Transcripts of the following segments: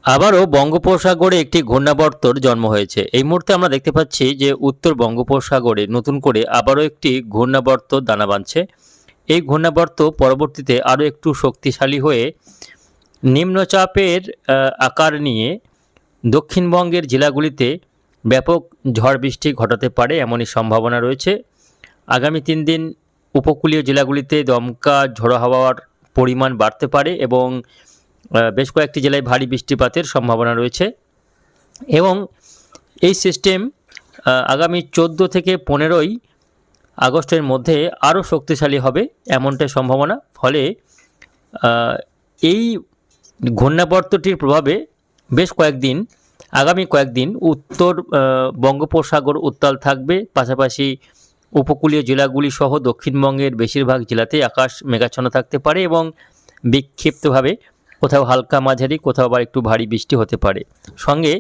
আবারও বঙ্গোপসাগরে একটি ঘূর্ণাবর্তর জন্ম হয়েছে। এই মুহূর্তে আমরা দেখতে পাচ্ছি যে উত্তর বঙ্গোপসাগরে নতুন করে আবারও একটি ঘূর্ণাবর্ত দানা বাঁধছে। এই ঘূর্ণাবর্ত পরবর্তীতে আরও একটু শক্তিশালী হয়ে নিম্নচাপের আকার নিয়ে দক্ষিণবঙ্গের জেলাগুলিতে ব্যাপক ঝড় বৃষ্টি ঘটাতে পারে এমনই সম্ভাবনা রয়েছে। আগামী 3 দিন উপকূলীয় জেলাগুলিতে দমকা ঝোড়ো হাওয়ার পরিমাণ বাড়তে পারে এবং বেশ কয়েকটি জেলায় ভারী বৃষ্টিপাতের সম্ভাবনা রয়েছে এবং এই সিস্টেম আগামী 14 থেকে 15ই আগস্টের মধ্যে আরও শক্তিশালী হবে এমনটাই সম্ভাবনা। ফলে এই ঘূর্ণাবর্তটির প্রভাবে বেশ কয়েকদিন আগামী কয়েকদিন উত্তর বঙ্গোপসাগর উত্তাল থাকবে, পাশাপাশি উপকূলীয় জেলাগুলি সহ দক্ষিণবঙ্গের বেশিরভাগ জেলাতেই আকাশ মেঘাচ্ছন্ন থাকতে পারে এবং বিক্ষিপ্তভাবে কোথাও হালকা মাঝারি কোথাও আবার একটু ভারী বৃষ্টি হতে পারে। সঙ্গে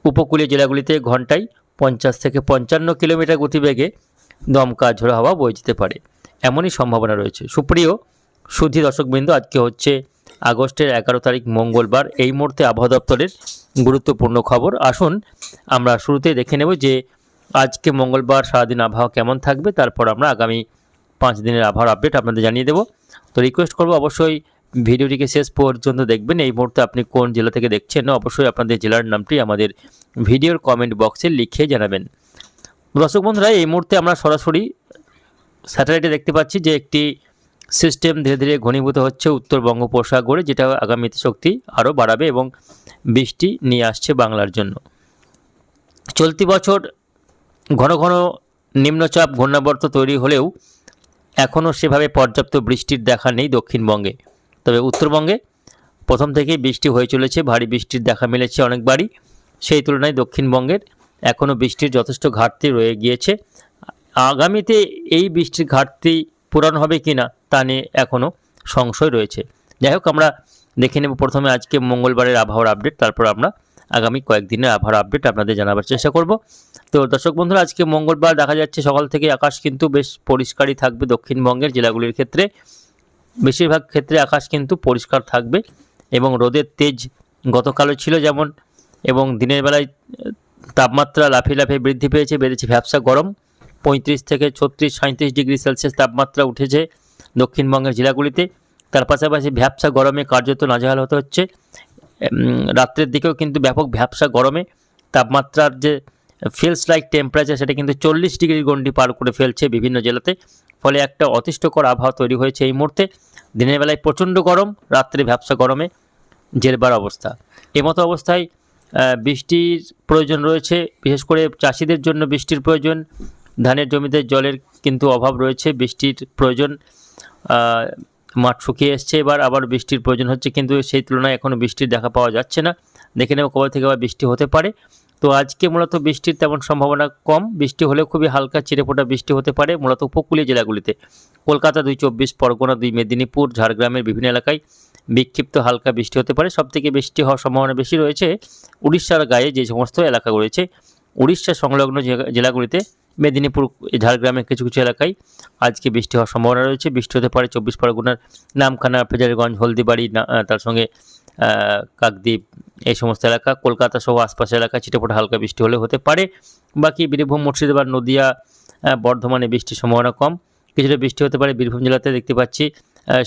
উপকূলীয় জেলাগুলিতে ঘন্টায় 50 থেকে 55 কিলোমিটার গতিবেগে দমকা ঝোড়ো হাওয়া বয়ে যেতে পারে এমনই সম্ভাবনা রয়েছে। সুপ্রিয় সুধী দর্শকবৃন্দ, আজকে হচ্ছে আগস্টের 11 তারিখ মঙ্গলবার। এই মুহূর্তে আবহাওয়া দপ্তরের গুরুত্বপূর্ণ খবর। আসুন আমরা শুরুতেই দেখে নেব যে আজকে মঙ্গলবার সারাদিন আবহাওয়া কেমন থাকবে, তারপর আমরা আগামী 5 দিনের আবহাওয়ার আপডেট আপনাদের জানিয়ে দেব। তো রিকোয়েস্ট করব অবশ্যই ভিডিওটিকে শেষ পর্যন্ত দেখবেন। এই মুহূর্তে আপনি কোন জেলা থেকে দেখছেন অবশ্যই আপনাদের জেলার নামটি আমাদের ভিডিওর কমেন্ট বক্সে লিখে জানাবেন। দর্শক বন্ধুরা, এই মুহূর্তে আমরা সরাসরি স্যাটেলাইটে দেখতে পাচ্ছি যে একটি সিস্টেম ধীরে ধীরে ঘনীভূত হচ্ছে উত্তর বঙ্গোপসাগরে, যেটা আগামীতে শক্তি আরও বাড়াবে এবং বৃষ্টি নিয়ে আসছে বাংলার জন্য। চলতি বছর ঘন ঘন নিম্নচাপ ঘূর্ণাবর্ত তৈরি হলেও এখনও সেভাবে পর্যাপ্ত বৃষ্টির দেখা নেই দক্ষিণবঙ্গে। তবে উত্তরবঙ্গে প্রথম থেকেই বৃষ্টি হয়ে চলেছে, ভারী বৃষ্টির দেখা মিলেছে অনেকবারই। সেই তুলনায় দক্ষিণবঙ্গের এখনও বৃষ্টির যথেষ্ট ঘাটতি রয়ে গিয়েছে। আগামীতে এই বৃষ্টির ঘাটতি পূরণ হবে কি না তা নিয়ে এখনও সংশয় রয়েছে। যাই হোক, আমরা দেখে নেব প্রথমে আজকে মঙ্গলবারের আবহাওয়ার আপডেট, তারপর আমরা আগামী কয়েকদিনের আবহাওয়ার আপডেট আপনাদের জানাবার চেষ্টা করব। তো দর্শক বন্ধুরা, আজকে মঙ্গলবার দেখা যাচ্ছে সকাল থেকে আকাশ কিন্তু বেশ পরিষ্কারই থাকবে দক্ষিণবঙ্গের জেলাগুলির ক্ষেত্রে। বেশিরভাগ ক্ষেত্রে আকাশ কিন্তু পরিষ্কার থাকবে এবং রোদের তেজ গতকালও ছিল যেমন, এবং দিনের বেলায় তাপমাত্রা লাফিয়ে লাফিয়ে বৃদ্ধি পেয়েছে, বেড়েছে ভ্যাপসা গরম। 35 থেকে 36-37 ডিগ্রি সেলসিয়াস তাপমাত্রা উঠেছে দক্ষিণবঙ্গের জেলাগুলিতে। তার পাশাপাশি ভ্যাপসা গরমে কার্যত নাজেহাল হতে হচ্ছে। রাত্রের দিকেও কিন্তু ব্যাপক ভ্যাপসা গরমে তাপমাত্রার যে ফিলস লাইক টেম্পারেচার সেটা কিন্তু 40 ডিগ্রির গণ্ডি পার করে ফেলছে বিভিন্ন জেলাতে। ফলে একটা অতিষ্ঠকর আবহাওয়া তৈরি হয়েছে এই মুহূর্তে। দিনের বেলায় প্রচণ্ড গরম, রাত্রে ভ্যাপসা গরমে জেরবার অবস্থা। এমতো অবস্থায় বৃষ্টির প্রয়োজন রয়েছে, বিশেষ করে চাষিদের জন্য বৃষ্টির প্রয়োজন। ধানের জমিতে জলের কিন্তু অভাব রয়েছে, বৃষ্টির প্রয়োজন। মাঠ শুকিয়ে এসছে, এবার আবার বৃষ্টির প্রয়োজন হচ্ছে, কিন্তু সেই তুলনায় এখনও বৃষ্টির দেখা পাওয়া যাচ্ছে না। দেখে নেব কবে থেকে আবার বৃষ্টি হতে পারে। তো আজকে মূলত বৃষ্টির তেমন সম্ভাবনা কম, বৃষ্টি হলেও খুবই হালকা চিরেফোঁটা বৃষ্টি হতে পারে মূলত উপকূলীয় জেলাগুলিতে। কলকাতা, 2 24 পরগনা, 2 মেদিনীপুর, ঝাড়গ্রামের বিভিন্ন এলাকায় বিক্ষিপ্ত হালকা বৃষ্টি হতে পারে। সবথেকে বৃষ্টি হওয়ার সম্ভাবনা বেশি রয়েছে উড়িষ্যার গায়ে যে সমস্ত এলাকা রয়েছে, উড়িষ্যা সংলগ্ন জেলাগুলিতে, মেদিনীপুর, ঝাড়গ্রামের কিছু কিছু এলাকায় আজকে বৃষ্টি হওয়ার সম্ভাবনা রয়েছে। বৃষ্টি হতে পারে 24 পরগনার নামখানা, ফেজারগঞ্জ, হলদিবাড়ি, তার সঙ্গে কাকদ্বীপ, এই সমস্ত এলাকা, কলকাতা সহ আশপাশের এলাকা ছিটেফোঁটা হালকা বৃষ্টি হলে হতে পারে। বাকি বীরভূম, মুর্শিদাবাদ, নদিয়া, বর্ধমানে বৃষ্টির সম্ভাবনা কম। কিছুটা বৃষ্টি হতে পারে বীরভূম জেলাতে, দেখতে পাচ্ছি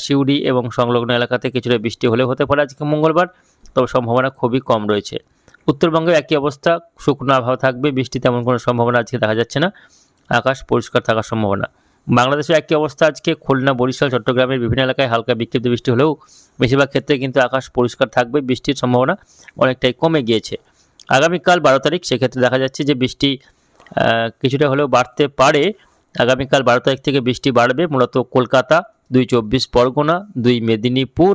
সিউড়ি এবং সংলগ্ন এলাকাতে কিছুটা বৃষ্টি হলে হতে পারে আজকে মঙ্গলবার, তবে সম্ভাবনা খুবই কম রয়েছে। উত্তরবঙ্গে একই অবস্থা, শুকনো আবহাওয়া থাকবে, বৃষ্টি তেমন কোনো সম্ভাবনা আজকে দেখা যাচ্ছে না, আকাশ পরিষ্কার থাকার সম্ভাবনা। বাংলাদেশের একই অবস্থা আজকে, খুলনা, বরিশাল, চট্টগ্রামের বিভিন্ন এলাকায় হালকা বিক্ষিপ্ত বৃষ্টি হলেও বেশিরভাগ ক্ষেত্রে কিন্তু আকাশ পরিষ্কার থাকবে, বৃষ্টির সম্ভাবনা অনেকটাই কমে গিয়েছে। আগামীকাল 12 তারিখ, সেক্ষেত্রে দেখা যাচ্ছে যে বৃষ্টি কিছুটা হলেও বাড়তে পারে। আগামীকাল 12 তারিখ থেকে বৃষ্টি বাড়বে মূলত কলকাতা, 2 24 পরগনা, 2 মেদিনীপুর,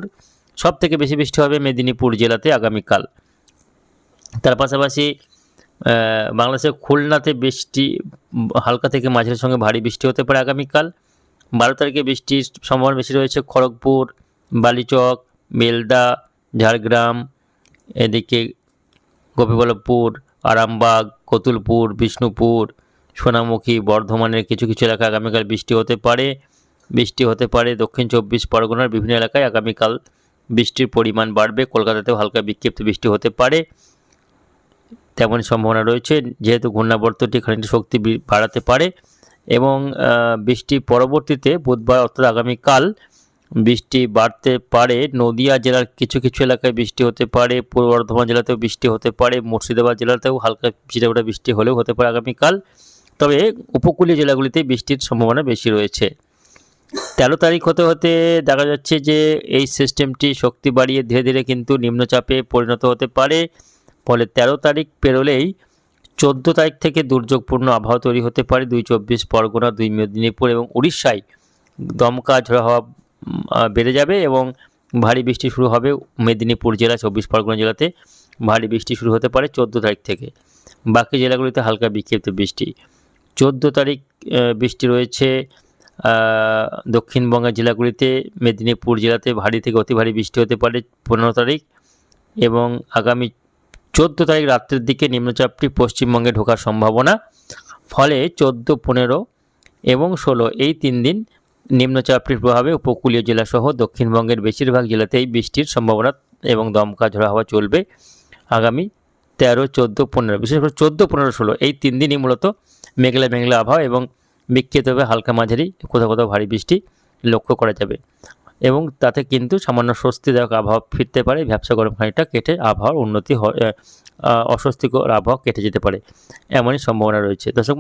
সব থেকে বেশি বৃষ্টি হবে মেদিনীপুর জেলাতে আগামীকাল। তার পাশাপাশি বাংলাদেশের খুলনাতে বৃষ্টি হালকা থেকে মাঝারির সঙ্গে ভারী বৃষ্টি হতে পারে আগামীকাল। 12 তারিখে বৃষ্টির সম্ভাবনা বেশি রয়েছে খড়গপুর, বালিচক, বেলদা, ঝাড়গ্রাম, এদিকে গোপীবল্লভপুর, আরামবাগ, কতুলপুর, বিষ্ণুপুর, সোনামুখী, বর্ধমানের কিছু কিছু এলাকায় আগামীকাল বৃষ্টি হতে পারে। দক্ষিণ 24 পরগনার বিভিন্ন এলাকায় আগামীকাল বৃষ্টির পরিমাণ বাড়বে। কলকাতাতেও হালকা বিক্ষিপ্ত বৃষ্টি হতে পারে, তেমনই সম্ভাবনা রয়েছে, যেহেতু ঘূর্ণাবর্তটি খানিকটা শক্তি বাড়াতে পারে। এবং বৃষ্টি পরবর্তীতে বুধবার অর্থাৎ আগামীকাল বৃষ্টি বাড়তে পারে। নদিয়া জেলার কিছু কিছু এলাকায় বৃষ্টি হতে পারে, পূর্ব বর্ধমান জেলাতেও বৃষ্টি হতে পারে, মুর্শিদাবাদ জেলাতেও হালকা ছিটেফোঁটা বৃষ্টি হলেও হতে পারে আগামীকাল। তবে উপকূলীয় জেলাগুলিতে বৃষ্টির সম্ভাবনা বেশি রয়েছে। 13 তারিখ হতে হতে দেখা যাচ্ছে যে এই সিস্টেমটি শক্তি বাড়িয়ে ধীরে ধীরে কিন্তু নিম্নচাপে পরিণত হতে পারে। ফলে 13 তারিখ পেরোলেই 14 তারিখ থেকে দুর্যোগপূর্ণ আবহাওয়া তৈরি হতে পারে 2 চব্বিশ পরগনা, 2 মেদিনীপুর এবং উড়িষ্যায় দমকা ঝড়ো হাওয়া বেড়ে যাবে এবং ভারী বৃষ্টি শুরু হবে। মেদিনীপুর জেলা, 24 পরগনা জেলাতে ভারী বৃষ্টি শুরু হতে পারে 14 তারিখ থেকে। বাকি জেলাগুলিতে হালকা বিক্ষিপ্ত বৃষ্টি। 14 তারিখ বৃষ্টি রয়েছে দক্ষিণবঙ্গের জেলাগুলিতে। মেদিনীপুর জেলাতে ভারী থেকে অতি ভারী বৃষ্টি হতে পারে 15 তারিখ। এবং আগামী 14 তারিখ রাত্রের দিকে নিম্নচাপটি পশ্চিমবঙ্গে ঢোকার সম্ভাবনা। ফলে 14, 15 এবং 16 এই 3 দিন নিম্নচাপটির প্রভাবে উপকূলীয় জেলাসহ দক্ষিণবঙ্গের বেশিরভাগ জেলাতেই বৃষ্টির সম্ভাবনা এবং দমকা ঝড়ো হাওয়া চলবে আগামী 13, 14, 15, বিশেষ করে 14, 15, 16 এই 3 দিনই মূলত মেঘলা মেঘলা আবহাওয়া এবং বিক্ষিপ্তভাবে হালকা মাঝারি কোথাও কোথাও ভারী বৃষ্টি লক্ষ্য করা যাবে। এবং তাতে কিন্তু সামান্য স্বস্তিদায়ক আবহাওয়া ফিরতে পারে, ভ্যাপসা গরম খানিকটা কেটে আবহাওয়ার উন্নতি অস্বস্তিকর আবহাওয়া কেটে যেতে পারে, এমনই সম্ভাবনা রয়েছে। দর্শক